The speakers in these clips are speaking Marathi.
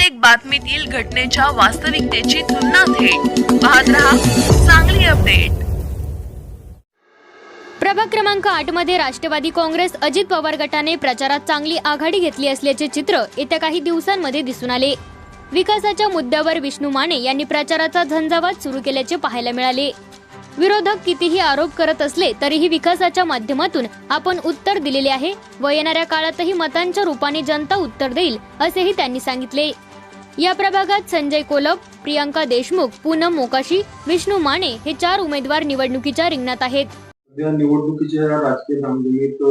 प्रत्येक बातमीतील घटनेच्या वास्तविकतेची तुलना थेट पाहत रहा सांगली अपडेट। प्रभाग क्रमांक 8 मध्ये राष्ट्रवादी काँग्रेस अजित पवार गटाने प्रचारात चांगली आघाडी घेतली असल्याचे चित्र येत्या काही दिवसांमध्ये दिसून आले। विकासाच्या मुद्द्यावर विष्णू माने यांनी प्रचाराचा झंझावात सुरू केल्याचे पाहायला मिळाले। विरोधक कितीही आरोप करत असले तरीही विकासाच्या माध्यमातून आपण उत्तर दिलेले आहे व येणाऱ्या काळातही मतांच्या रूपाने जनता उत्तर देईल असेही त्यांनी सांगितले। या प्रभागात संजय कोलप, प्रियांका देशमुख, पूनम मोकाशी, विष्णू माने हे 4 उमेदवार निवडणुकीच्या रिंगणात आहेत। सध्या निवडणुकीच्या राजकीय धामधुमीत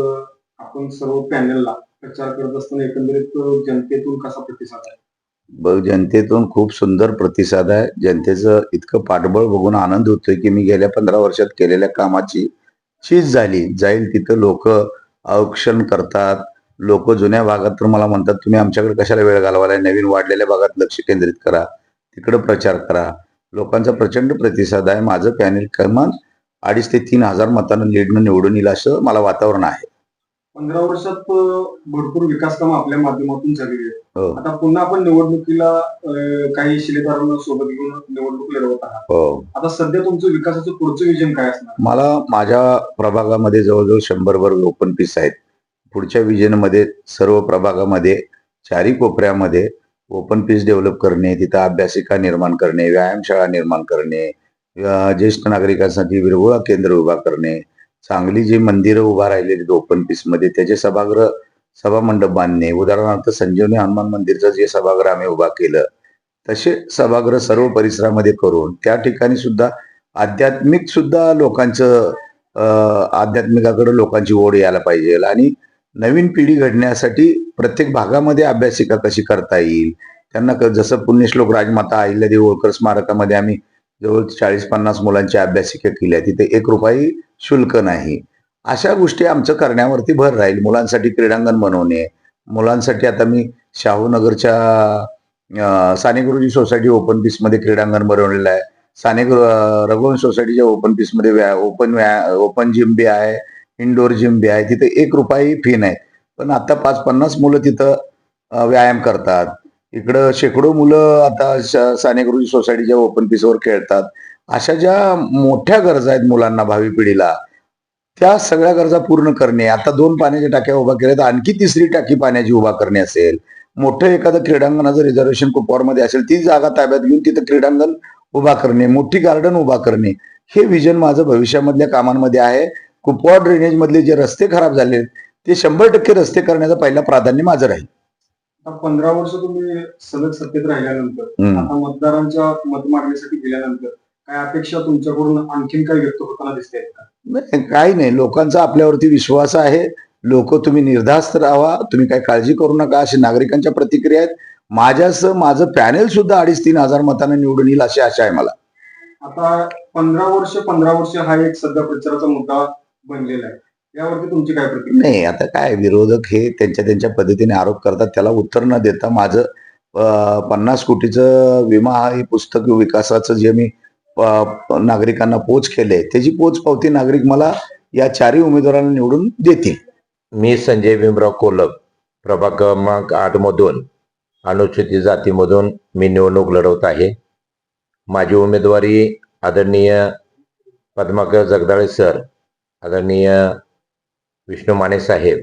आपण सर्व पॅनलला प्रचार करत असताना एकंदरीत जनतेतून कसा प्रतिसाद आहे? जनतेतून खूप सुंदर प्रतिसाद आहे। जनतेचं इतकं पाठबळ बघून आनंद होतोय की मी गेल्या 15 वर्षात केलेल्या कामाची चीज जाईल तिथं लोक औक्षण करतात। लोक जुन्या भागात तर मला म्हणतात तुम्ही आमच्याकडे कशाला वेळ घालवालाय, नवीन वाढलेल्या भागात लक्ष केंद्रित करा, तिकडे प्रचार करा। लोकांचा प्रचंड प्रतिसाद आहे। माझं पॅनेल किमान 2,500 ते 3,000 मतांना लीडनं निवडून येईल असं मला वातावरण आहे। 15 वर्षात भरपूर विकास कामं आपल्या माध्यमातून झालेली आहेत। हो आता पुन्हा आपण निवडणुकीला काही शिलेदारांना सोबत घेऊन निवडणूक लढवत आहात। हो, आता सध्या तुमचं विकासाचं पुढचं विजन काय असणार? मला माझ्या प्रभागामध्ये जवळजवळ 100 वर ओपन पीस आहेत। पुढच्या विजनमध्ये सर्व प्रभागामध्ये 4ही कोपऱ्यामध्ये ओपन पीस डेव्हलप करणे, तिथं अभ्यासिका निर्माण करणे, व्यायामशाळा निर्माण करणे, ज्येष्ठ नागरिकांसाठी विरंगुळा केंद्र उभा करणे, चांगली जी मंदिरं उभा राहिलेली ओपन पीस मध्ये त्याचे सभागृह सभामंडप बांधणे। उदाहरणार्थ संजीवनी हनुमान मंदिरचं जे सभागृह आम्ही उभा केलं तसे सभागृह सर्व परिसरामध्ये करून त्या ठिकाणी सुद्धा आध्यात्मिक सुद्धा लोकांचं आध्यात्मिकाकडे लोकांची ओढ यायला पाहिजे आणि नवीन पिढी घडण्यासाठी प्रत्येक भागामध्ये अभ्यासिका कशी करता येईल त्यांना जसं पुण्यश्लोक राजमाता अहिल्यादेवी होळकर स्मारकामध्ये आम्ही जवळ 40-50 मुलांच्या अभ्यासिका केल्या, तिथे 1 रुपयाही शुल्क नाही। अशा गोष्टी आमचं करण्यावरती भर राहील। मुलांसाठी क्रीडांगण बनवणे, मुलांसाठी आता मी शाहूनगरच्या Sane Guruji society open piece मध्ये क्रीडांगण बनवलेलं आहे। साने रघुवंश सोसायटीच्या ओपन पीस मध्ये ओपन जिम बी आहे, इंडोर जिम बी आहे, तिथे 1 रुपयाही फी नाही, पण आता 5-50 मुलं तिथं व्यायाम करतात। इकडं शेकडो मुलं आता साने गुरुजी सोसायटीच्या ओपन पीसवर खेळतात। अशा ज्या मोठ्या गरजा आहेत मुलांना भावी पिढीला त्या सगळ्या गरजा पूर्ण करणे। आता 2 पाण्याच्या टाक्या उभा केल्या तर आणखी 3री टाकी पाण्याची उभा करणे असेल, मोठं एखादं क्रीडांगणाचं रिझर्वेशन कुपवाडमध्ये असेल ती जागा ताब्यात घेऊन तिथं क्रीडांगण उभा करणे, मोठी गार्डन उभा करणे, हे विजन माझं भविष्यामधल्या कामांमध्ये आहे। कुपवाड ड्रेनेज मधले जे रस्ते खराब झाले ते 100% रस्ते करण्याचं पहिलं प्राधान्य माझं राहील। 15 वर्ष तुम्ही सलग सत्तेत राहिल्यानंतर आता मतदारांच्या मत मागणीसाठी गेल्यानंतर काय अपेक्षा तुमच्याकडून आणखीन काय व्यक्त होताना दिसते का? नाही, काही नाही, लोकांचा आपल्यावरती विश्वास आहे। लोक तुम्ही निर्धास्त राहा, तुम्ही काय काळजी करू नका अशी नागरिकांच्या प्रतिक्रिया आहेत। माझं पॅनेल सुद्धा 2,500-3,000 मतांना निवडून येईल अशी आशा आहे मला। आता 15 वर्ष हा एक सध्या प्रचाराचा मुद्दा बनलेला आहे, यावरती तुमची काय प्रतिक्रिया? नाही, आता काय विरोधक हे त्यांच्या पद्धतीने आरोप करतात, त्याला उत्तर न देता माझं 50 कोटीचं विमा हे पुस्तक विकासाचं जे मी नागरिकांना पोच केले त्याची पोच पावती नागरिक मला या 4ही उमेदवारांना निवडून देतील। मी संजय भीमराव कोलप, प्रभाग क्रमांक 8 मधून अनुसूचित जातीमधून मी निवडणूक लढवत आहे। माझी उमेदवारी आदरणीय पद्माकर जगदाळे सर, आदरणीय विष्णू माने साहेब,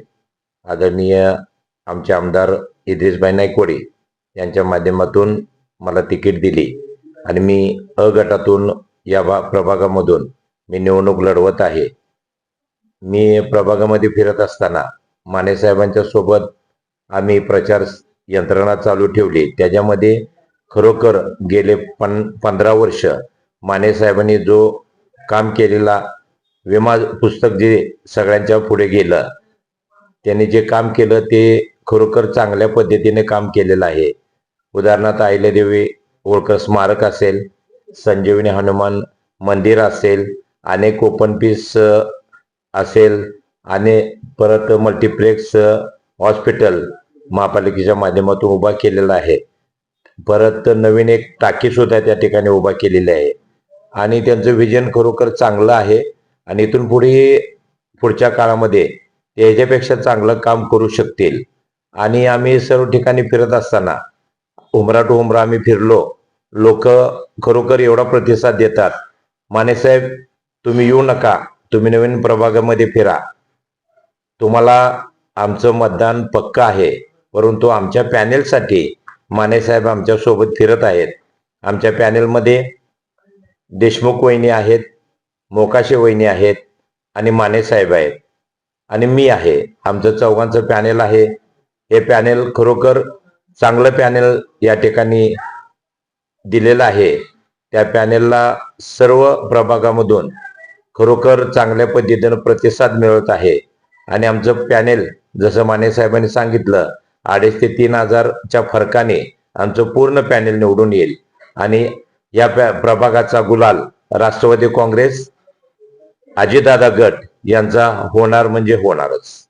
आदरणीय आमचे आमदार इद्रिसभाई नाईकवाडे यांच्या माध्यमातून मला तिकीट दिली आणि मी अ गटातून या प्रभागामधून मी निवडणूक लढवत आहे। मी प्रभागामध्ये फिरत असताना माने साहेबांच्या सोबत आम्ही प्रचार यंत्रणा चालू ठेवली, त्याच्यामध्ये खरोखर गेले 15 वर्ष माने साहेबांनी जो काम केलेला विमा पुस्तक जे सगळ्यांच्या पुढे गेलं, त्यांनी जे काम केलं ते खरोखर चांगल्या पद्धतीने काम केलेलं आहे। उदाहरणार्थ अहिल्यादेवी होळकर स्मारक असेल, संजीवनी हनुमान मंदिर असेल, अनेक ओपन पीस असेल आणि परत मल्टीप्लेक्स हॉस्पिटल महापालिकेच्या माध्यमातून उभा केलेला आहे। परत नवीन एक टाकी सुद्धा त्या ठिकाणी उभा केलेली आहे आणि त्यांचं विजन खरोखर चांगलं आहे आणि इथून पुढच्या काळामध्ये ते याच्यापेक्षा चांगलं काम करू शकतील। आणि आम्ही सर्व ठिकाणी फिरत असताना उमरा टू उमरा आम्ही फिरलो. लोक खरोखर एवढा प्रतिसाद देतात. माने साहेब, तुम्ही येऊ नका, तुम्ही नवीन प्रभागामध्ये फिरा, तुम्हाला आमचं मतदान पक्क आहे. परंतु आमच्या पॅनेलसाठी माने साहेब आमच्या सोबत फिरत आहेत. आमच्या पॅनेलमध्ये देशमुख वहिनी आहेत, मोकाशे वहिनी आहेत आणि माने साहेब आहेत आणि मी आहे. आमचं चौघांचं पॅनेल आहे. हे पॅनेल खरोखर चांगलं पॅनेल या ठिकाणी दिलेलं आहे. त्या पॅनेलला सर्व प्रभागामधून खरोखर चांगल्या पद्धतीनं प्रतिसाद मिळत आहे. आणि आमचं पॅनेल जसं माने साहेबांनी सांगितलं 2,500 ते 3,000च्या फरकाने आमचं पूर्ण पॅनेल निवडून येईल. आणि या प्रभागाचा गुलाल राष्ट्रवादी काँग्रेस, अजितदादा गट यांचा होणार म्हणजे होणारच.